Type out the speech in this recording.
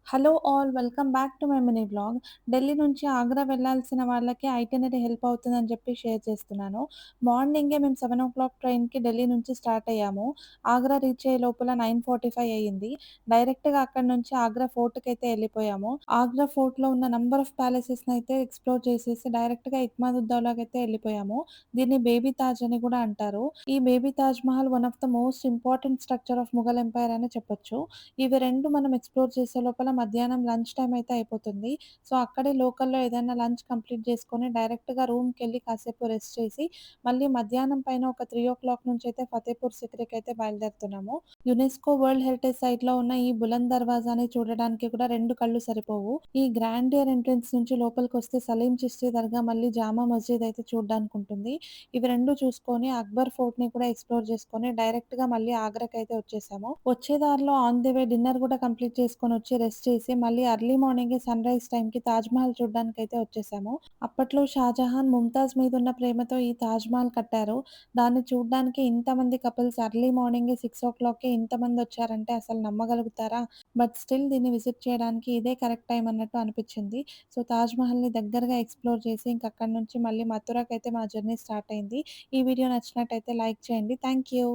Hello all welcome back to my mini vlog. Delhi నుంచి ఆగ్రా వెళ్ళాల్సిన వాళ్ళకి ఐటినరీ హెల్ప్ అవుతుందని చెప్పి షేర్ చేస్తున్నాను. మార్నింగే మేము 7:00 ట్రైన్‌కి ఢిల్లీ నుంచి స్టార్ట్ అయ్యాము. ఆగ్రా రీచ్ అయ్యే లోపల 9:45 అయ్యింది. డైరెక్ట్‌గా అక్కడి నుంచి ఆగ్రా ఫోర్ట్‌కైతే ఎళ్ళిపోయాము. ఆగ్రా ఫోర్ట్‌లో ఉన్న నంబర్ ఆఫ్ ప్యాలెసెస్‌ని అయితే ఎక్స్‌ప్లోర్ చేసేసి డైరెక్ట్‌గా ఇత్మాదుద్దౌలాకైతే ఎళ్ళిపోయాము. దీన్ని బేబీ తాజ్ అని కూడా అంటారు. ఈ baby Taj Mahal one of the most important structure of Mughal empire అని చెప్పొచ్చు. ఇవి 2 మనం ఎక్స్‌ప్లోర్ చేసే లోపల మధ్యాహ్నం లంచ్ టైమ్ అయితే అయిపోతుంది. సో, అక్కడే లోకల్‌లో ఏదైనా లంచ్ కంప్లీట్ చేసుకొని డైరెక్ట్‌గా రూమ్‌కెళ్ళి కాసేపు రెస్ట్ చేసి, మళ్ళీ మధ్యాహ్నం పైన ఒక 3:00 నుంచయితే ఫతేపూర్ సిక్రీకైతే బయలుదేరుతున్నాము. యునెస్కో వరల్డ్ హెరిటేజ్ సైట్‌లో ఉన్న ఈ బులంద్ దర్వాజాని చూడడానికి కూడా 2 కళ్ళు సరిపోవు. ఈ గ్రాండియర్ ఎంట్రన్స్ నుంచి లోపలికొస్తే సలీం చిష్తి దర్గా, మళ్ళీ జామా మస్జిద్ అయితే చూడ్డానికుంటుంది. ఇవి 2 చూసుకొని అక్బర్ ఫోర్ట్‌ని కూడా ఎక్స్‌ప్లోర్ చేసుకొని డైరెక్ట్‌గా మళ్ళీ ఆగ్రాకైతే వచ్చేసాము. వచ్చే దారిలో ఆన్ ది వే డిన్నర్ కూడా కంప్లీట్ చేసుకొనొచ్చి రెస్ట్ చేసి మళ్ళీ ఎర్లీ మార్నింగే సన్‌రైజ్ టైమ్‌కి తాజ్‌మహల్ చూడ్డానికైతే వచ్చేసాము. అప్పట్లో షాజహాన్ ముంతాజ్ మీదున్న ప్రేమతో ఈ తాజ్‌మహల్ కట్టారు. దాన్ని చూడ్డానికి ఇంతమంది కపుల్స్ ఎర్లీ మార్నింగే 6:00కే ఇంతమందొచ్చారంటే అసలు నమ్మగలుగుతారా? బట్ స్టిల్ దీన్ని విజిట్ చేయడానికి ఇదే కరెక్ట్ టైమ్ అన్నట్టు అనిపిచ్చింది. సో, తాజ్‌మహల్‌ని దగ్గరగా ఎక్స్‌ప్లోర్ చేసి ఇంక అక్కడి నుంచి మళ్ళీ మథురాకైతే మా జర్నీ స్టార్ట్ అయింది. ఈ వీడియో నచ్చినట్టయితే లైక్ చేయండి. Thank you.